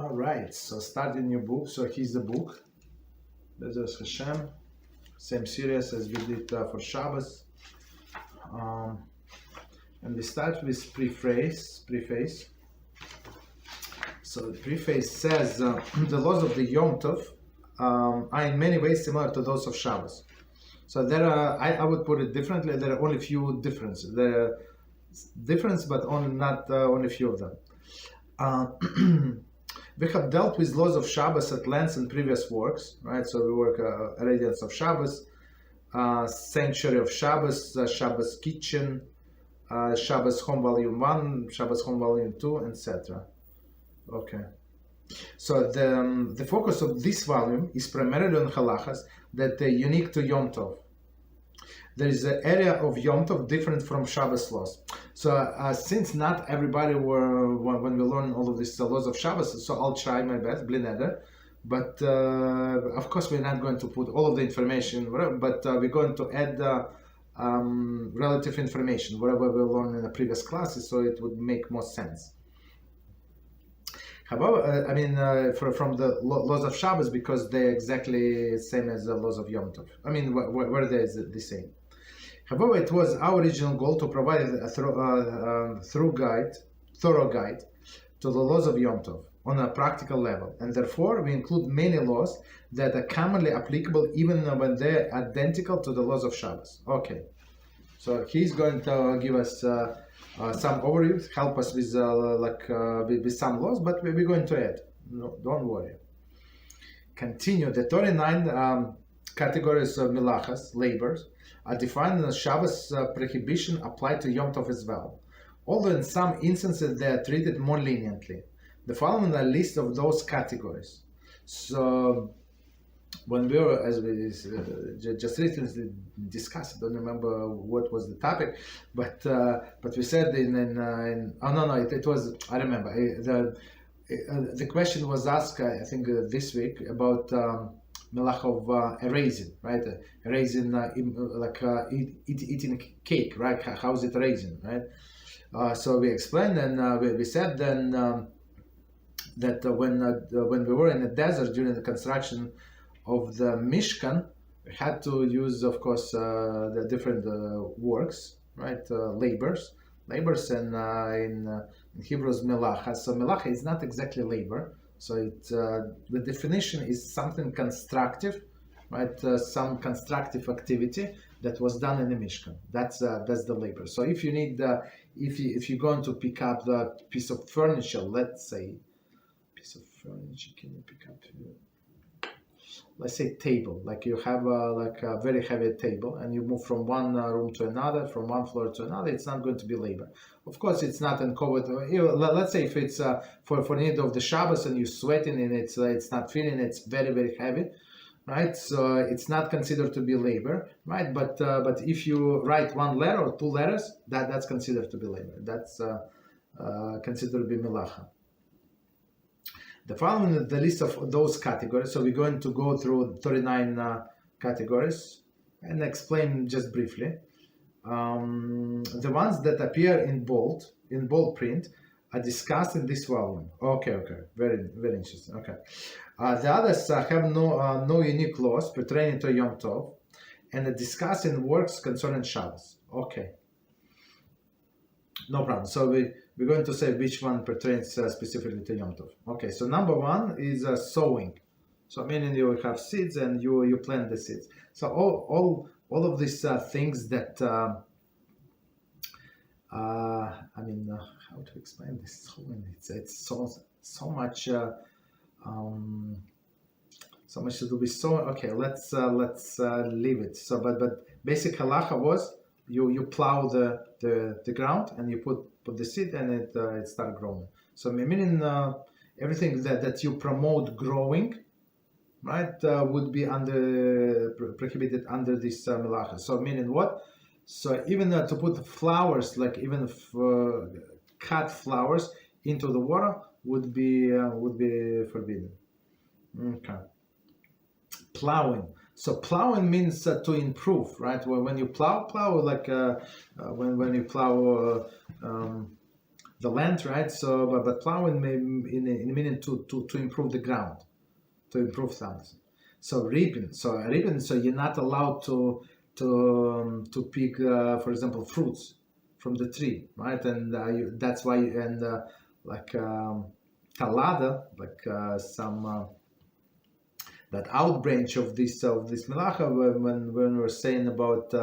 All right, so starting your book. So here's the book. Beezrat Hashem. Same series as we did for Shabbos. And we start with preface. So the preface says the laws of the Yom Tov are in many ways similar to those of Shabbos. So there are, I would put it differently, there are only few differences. There are differences, but not only few of them. We have dealt with laws of Shabbos at length in previous works, right? So we work Radiance of Shabbos, Sanctuary of Shabbos, Shabbos Kitchen, Shabbos Home Volume 1, Shabbos Home Volume 2, etc. Okay. So the focus of this volume is primarily on Halachos that are unique to Yom Tov. There is an area of Yom Tov different from Shabbos laws. So since not everybody were, when we learn all of these laws of Shabbos, so I'll try my best, bli neder. But of course we're not going to put all of the information, but we're going to add relative information, whatever we learned in the previous classes, so it would make more sense. However, from the laws of Shabbos, because they're exactly the same as the laws of Yom Tov. I mean, where they is the same. However, it was our original goal to provide a thorough guide to the laws of Yom Tov on a practical level, and therefore we include many laws that are commonly applicable even when they're identical to the laws of Shabbos. Okay, so he's going to give us some overview, help us with with some laws, but we're going to add. No, don't worry. Continue. The 39 categories of Melachos, labors, are defined as Shabbos prohibition applied to Yom Tov as well, although in some instances they are treated more leniently. The following are a list of those categories. So when we were, as we just recently discussed, I don't remember what was the topic, but we said it was, I remember, the question was asked, I think this week, about Melachah of erasing, right? Erasing, eating cake, right? How is it erasing, right? So we explained, and we said then that when we were in the desert during the construction of the Mishkan, we had to use, of course, the different works, right? Labors, and in Hebrew is Melachah. So Melachah is not exactly labor. So the definition is something constructive, right? Some constructive activity that was done in the Mishkan. That's the labor. So if you need, if you're going to pick up the piece of furniture, let's say, piece of furniture, can you pick up? Let's say table, like you have a very heavy table, and you move from one room to another, from one floor to another. It's not going to be labor. Of course, it's not uncovered. Let's say if it's for need of the Shabbos and you're sweating and it's not feeling, it's very, very heavy, right? So it's not considered to be labor, right? But if you write one letter or two letters, that's considered to be labor. That's considered to be Melachah. The following is the list of those categories. So we're going to go through 39 categories and explain just briefly. The ones that appear in bold print are discussed in this volume. Okay, very, very interesting. Okay, the others have no unique laws pertaining to Yom Tov, and are discussed in works concerning Shabbos. Okay, no problem. So we're going to say which one pertains specifically to Yom Tov. Okay, so number one is sowing. So meaning you have seeds and you plant the seeds. So all of these things that how to explain this? It's so much to do with sowing. Okay, let's leave it. So but basic halacha was you plow the ground and you put the seed and it start growing. So meaning everything that you promote growing, right, would be prohibited under this Melachah. So meaning what? So even to put flowers, like even cut flowers into the water would be forbidden. Okay. Plowing. So plowing means to improve, right? When you plow like when you plow the land, right? So, but plowing may in a minute to improve the ground, to improve something. So reaping, so you're not allowed to pick, for example, fruits from the tree, right? And that's why like kalada, like some that out branch of this Melachah, when we're saying about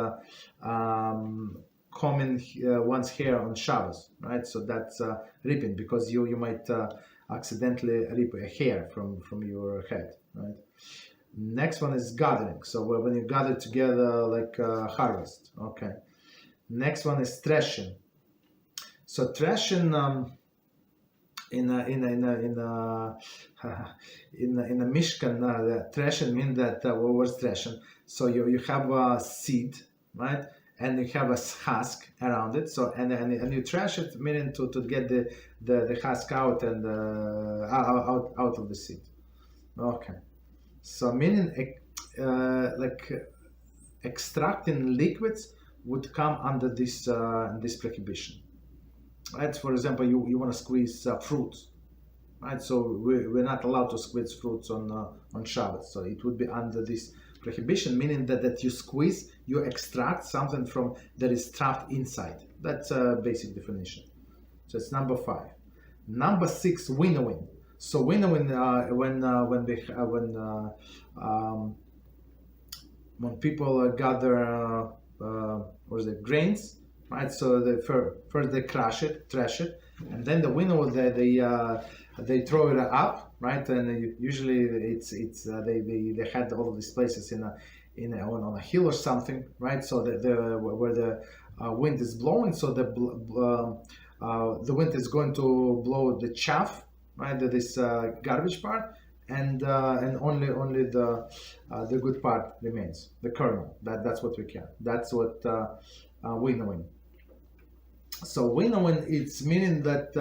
combing one's hair on Shabbos, right? So that's reaping, because you might accidentally rip a hair from your head, right? Next one is gathering. So when you gather together, like harvest. Okay. Next one is threshing. So threshing in a Mishkan, threshing means that what was threshing? So you have a seed, right? And you have a husk around it. So and you thresh it, meaning to get the husk out and out of the seed. Okay. So meaning like extracting liquids would come under this prohibition, right? For example, you want to squeeze fruits, right? So we're not allowed to squeeze fruits on Shabbos. So it would be under this prohibition, meaning that you squeeze, you extract something from that is trapped inside. That's a basic definition. So it's number 5. Number 6, winnowing. So winnowing, when people gather grains, right? So first they thresh it, and then the winnow they throw it up, right? And usually they had all of these places on a hill or something, right? So where the wind is blowing, so the wind is going to blow the chaff, right? This garbage part, and only the good part remains, the kernel. That's what we can. That's what winnowing. So winnowing, it's meaning that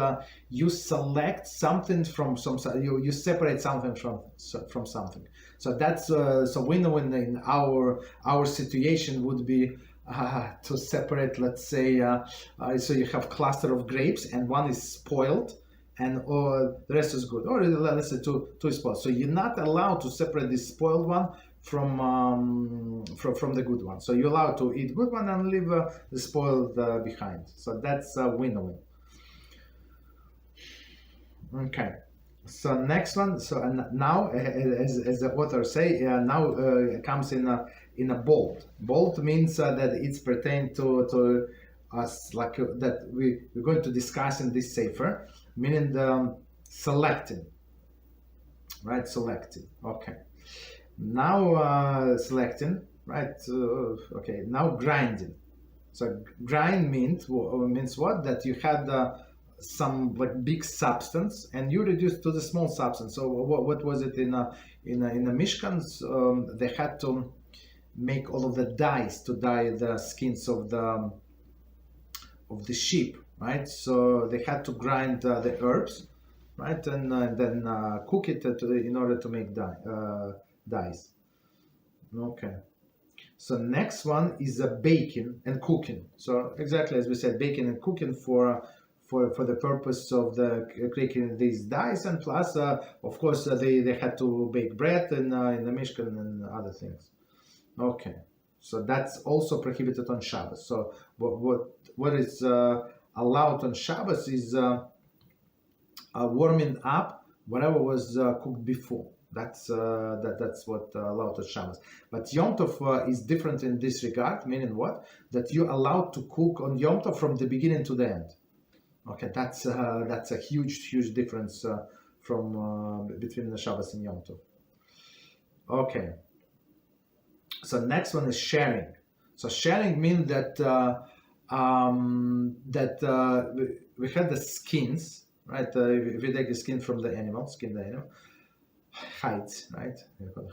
you select something from you separate something from something. So that's so winnowing in our situation would be to separate. Let's say so you have cluster of grapes and one is spoiled, and the rest is good, or let's say two is spoiled. So you're not allowed to separate this spoiled one from the good one. So you're allowed to eat good one and leave the spoiled behind. So that's winnowing. Okay. So next one. So now, as the author say, now comes in a bold. Bold means that it's pertain to us, like that we're going to discuss in this sefer, meaning the selecting, right? Selecting. Okay. Now selecting, right? Okay. Now grinding. So grind means what? That you had some like big substance and you reduced to the small substance. So what was it in the Mishkans? They had to make all of the dyes to dye the skins of the sheep, right? So they had to grind the herbs, right, and then cook it in order to make dyes. Okay. So next one is baking and cooking. So exactly as we said, baking and cooking for the purpose of creating these dyes, and plus, of course, they had to bake bread in the Mishkan and other things. Okay. So that's also prohibited on Shabbos. So what is allowed on Shabbos is warming up whatever was cooked before. That's what allowed on Shabbos. But Yom Tov is different in this regard, meaning what? That you're allowed to cook on Yom Tov from the beginning to the end. Okay, that's a huge difference from between the Shabbos and Yom Tov. Okay. So next one is sharing. So sharing means that we had the skins, right? If you take the skin from the animal, hides, right?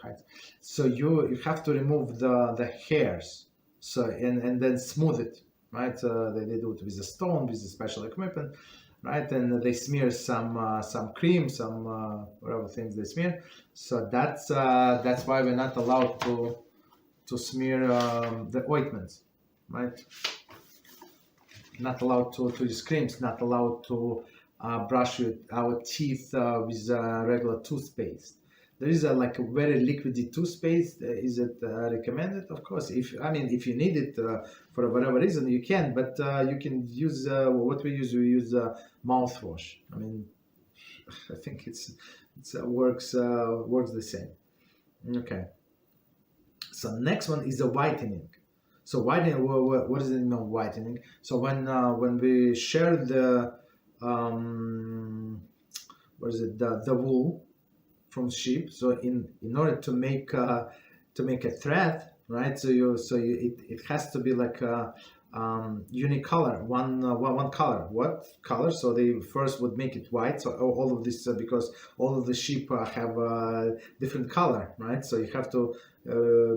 Hides. So you have to remove the hairs, so and then smooth it, right? They do it with a stone, with a special equipment, right? And they smear some cream, some whatever things they smear. So that's why we're not allowed to smear the ointments, right? not allowed to use creams, not allowed to brush our teeth with regular toothpaste. There is a very liquidy toothpaste. Is it recommended? Of course, if you need it for whatever reason, you can. But you can use what we use. We use mouthwash. I think it works the same. Okay. So next one is the whitening. So whitening. What does it mean? Whitening. So when we share the the wool from sheep, so in order to make a thread, right? It has to be like a unique color, one color. What color? So they first would make it white. So all of this because all of the sheep have a different color, right? So you have to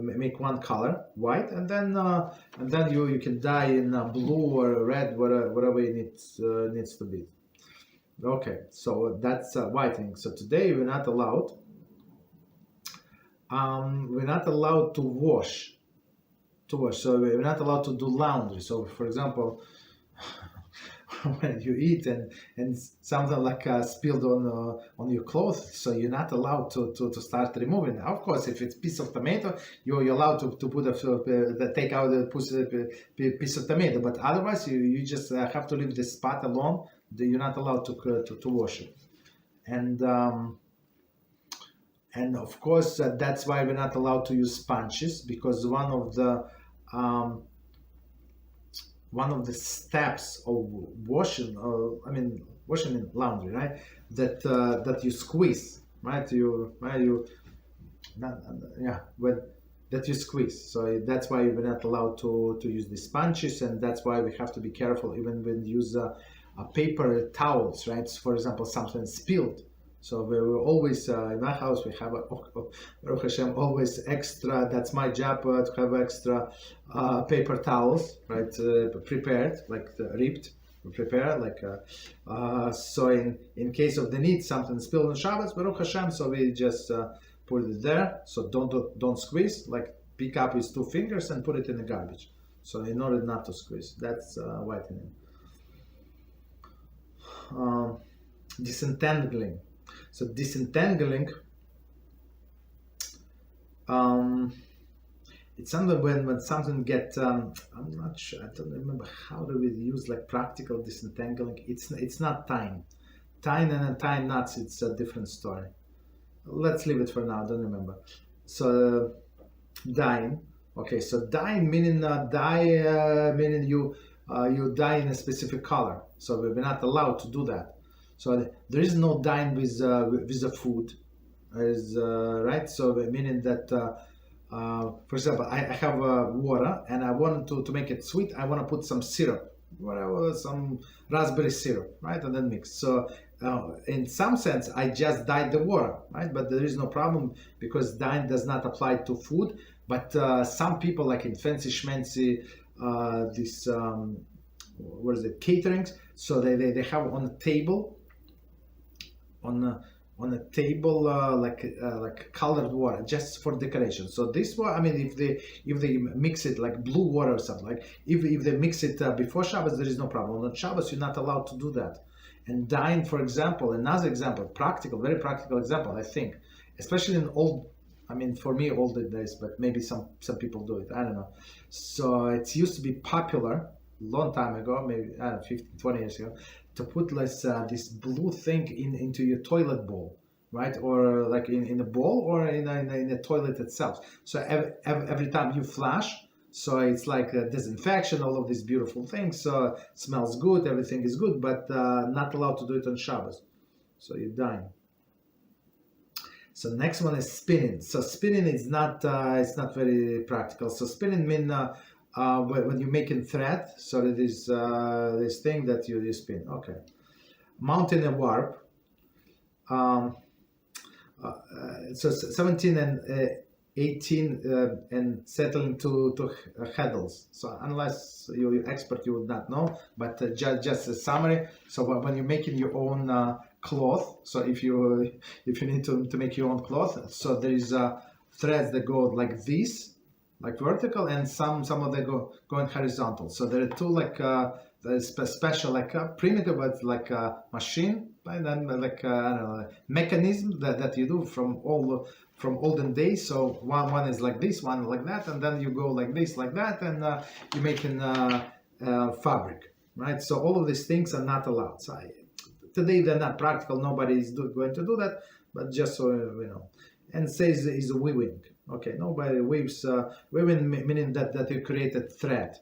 make one color white, and then you can dye in blue or red, whatever it needs to be. Okay, so that's whitening. So today we're not allowed to wash. So we're not allowed to do laundry. So for example, when you eat and something like spilled on your clothes, so you're not allowed to start removing. Of course, if it's piece of tomato, you're allowed to put take out the piece of tomato, but otherwise you just have to leave the spot alone. You're not allowed to wash it, and of course that's why we're not allowed to use sponges, because one of the steps of washing in laundry, right? That you squeeze, right? That you squeeze. So that's why we're not allowed to use the sponges, and that's why we have to be careful even when we use paper towels, right? For example, something spilled. So we will always, in my house, we have Baruch Hashem, always extra. That's my job, to have extra paper towels, right? Prepared, like prepared, so in case of the need, something spilled on Shabbos, Baruch Hashem, so we just put it there. So don't squeeze, like pick up with 2 fingers and put it in the garbage. So in order not to squeeze, that's whitening. Disentangling. So disentangling, it's something when something gets, I'm not sure, I don't remember how do we use like practical disentangling. It's not tying. Tying and tying knots, it's a different story. Let's leave it for now, I don't remember. So dyeing. Okay, so dyeing meaning meaning you dye in a specific color. So we're not allowed to do that. So there is no dyeing with the food, right? So meaning that, for example, I have water and I want to make it sweet. I want to put some syrup, whatever, some raspberry syrup, right? And then mix. So in some sense, I just dyed the water, right? But there is no problem because dyeing does not apply to food. But some people, like in fancy schmancy, caterings. So they have on a table. On a table like colored water just for decoration. So this one, if they mix it like blue water or something, like if they mix it before Shabbos, there is no problem. On Shabbos, you're not allowed to do that. And dyeing, for example, another example, very practical example, I think, especially in for me older days, but maybe some people do it, I don't know. So it used to be popular long time ago, maybe 15, 20 years ago, to put this blue thing into your toilet bowl, right? Or like in a bowl or in the toilet itself. So every time you flush, so it's like a disinfection, all of these beautiful things. So it smells good, everything is good, but not allowed to do it on Shabbos. So you're dying. So next one is spinning. So spinning is not it's not very practical. So spinning means when you're making thread, so it is this thing that you spin. Okay. Mounting a warp. So 17 and 18 and settling to heddles. So unless you're expert, you would not know. But just a summary. So when you're making your own cloth, so if you need to make your own cloth, so there is threads that go like this, like vertical, and some of them going horizontal. So there are two like there's special like primitive, but like a machine, and then like I don't know, mechanism that you do from olden days. So one is like this, one like that, and then you go like this, like that, and you're making fabric, right? So all of these things are not allowed. So today they're not practical. Nobody is going to do that, but just so you know. And says is weaving. Okay, nobody weaves. Weaving meaning that you create a thread.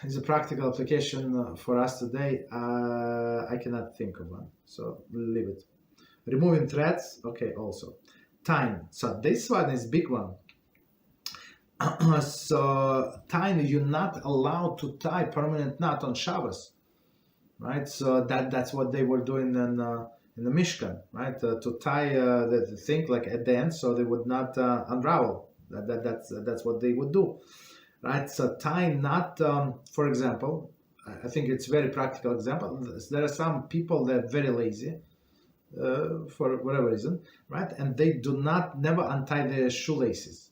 Is a practical application for us today. I cannot think of one, so leave it. Removing threads. Okay, also tying. So this one is big one. So tying, you're not allowed to tie permanent knot on Shabbos, right? So that's what they were doing in the Mishkan, right? To tie the thing like at the end, so they would not unravel. That's what they would do, right? So tying knot, for example, I think it's very practical example. There are some people that are very lazy for whatever reason, right? And they do never untie their shoelaces.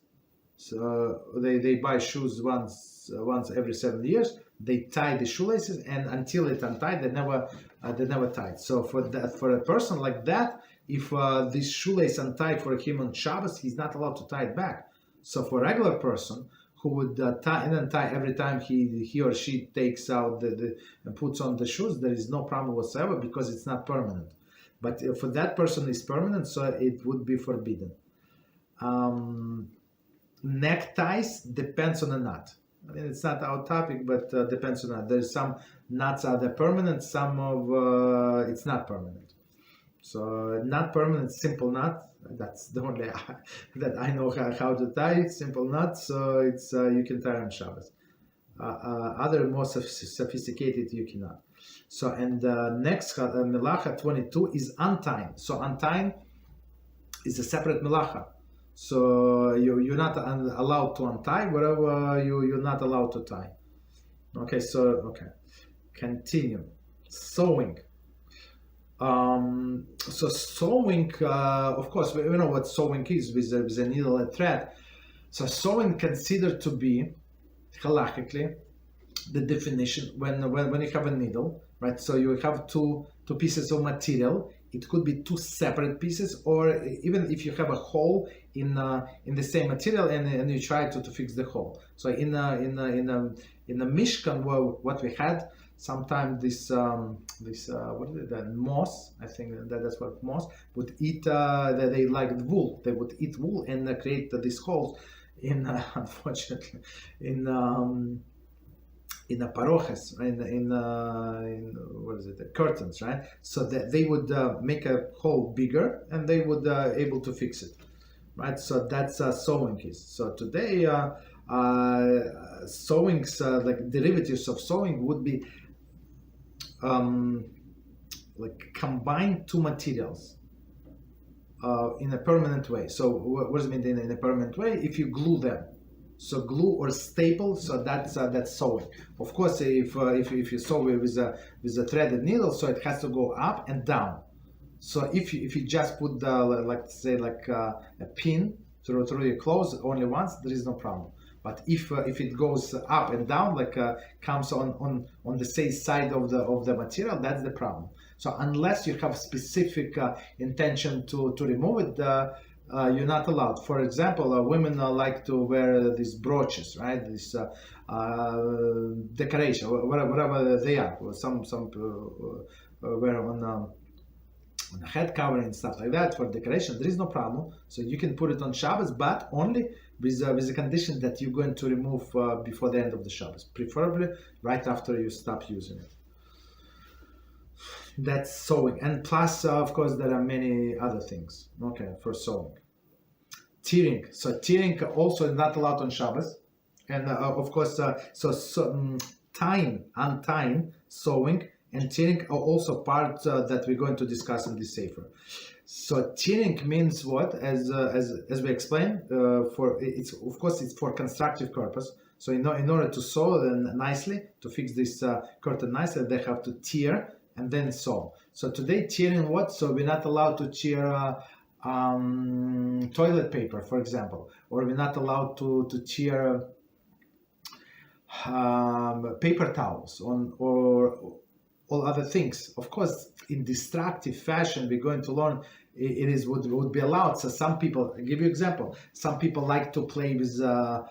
So they buy shoes once every 7 years. They tie the shoelaces, and until it's untied, they never tie it. So for a person like that, if this shoelace untied for him on Shabbos, he's not allowed to tie it back. So for a regular person who would tie and untie every time he or she takes out and puts on the shoes, there is no problem whatsoever because it's not permanent. But for that person, it's permanent, so it would be forbidden. Neckties depends on the knot. I mean, it's not our topic, but depends on that. There's some knots are permanent, some of it's not permanent. So not permanent, simple knot. That's the only that I know how to tie. Simple knot, so it's you can tie on Shabbos. Other more sophisticated you cannot. So and next Melachah 22 is untying. So untying is a separate Melachah. So you're not allowed to untie whatever you're not allowed to tie. Okay, continue. Sewing. So sewing, of course, we know what sewing is with a needle and thread. So sewing considered to be halachically the definition when you have a needle, right? So you have two pieces of material. It could be two separate pieces, or even if you have a hole in the same material and you try to fix the hole. So in the Mishkan, what we had sometimes this what is it? The moss, I think that's what moss would eat. They liked wool. They would eat wool and create these holes unfortunately in the paroches, in what is it, the curtains, right? So that they would make a hole bigger and they would able to fix it, right? So that's sewing is. So today sewings like derivatives of sewing would be like combine two materials in a permanent way. So what does it mean in a permanent way? If you glue them. So glue or staple, so that's sewing. Of course, if you sew with a threaded needle, so it has to go up and down. So if you just put a pin through your clothes only once, there is no problem. But if it goes up and down, comes on the same side of the material, that's the problem. So unless you have specific intention to remove it. You're not allowed. For example, women like to wear these brooches, right? This decoration, whatever they are. Some wear on a head covering and stuff like that for decoration. There is no problem. So you can put it on Shabbos, but only with the condition that you're going to remove before the end of the Shabbos, preferably right after you stop using it. That's sewing, and plus of course there are many other things for sewing. Tearing, so tearing also is not allowed on Shabbos, and of course tying, untying, sewing and tearing are also part that we're going to discuss in this sefer. So tearing means what, as we explained, it's for constructive purpose. So in order to sew them nicely, to fix this curtain nicely, they have to tear and then sew. So today tearing what? So we're not allowed to tear toilet paper, for example, or we're not allowed to tear paper towels or all other things. Of course, in destructive fashion, we're going to learn would be allowed. So some people, I'll give you an example. Some people like to play with the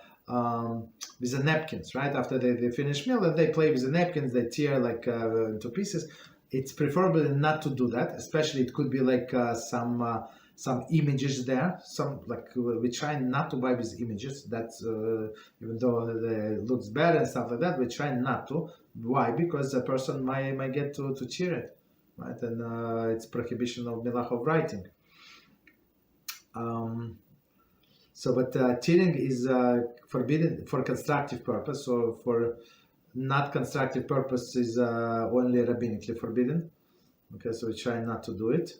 napkins, right? After they finish meal, and they play with the napkins, they tear like into pieces. It's preferable not to do that. Especially, it could be like some images there. Some like we try not to buy with images. That's even though it looks bad and stuff like that, we try not to. Why? Because a person might get to tear it, right? And it's prohibition of Melachah of writing. But tearing is forbidden for constructive purpose, or for not constructive purpose is only rabbinically forbidden. Okay, so we try not to do it.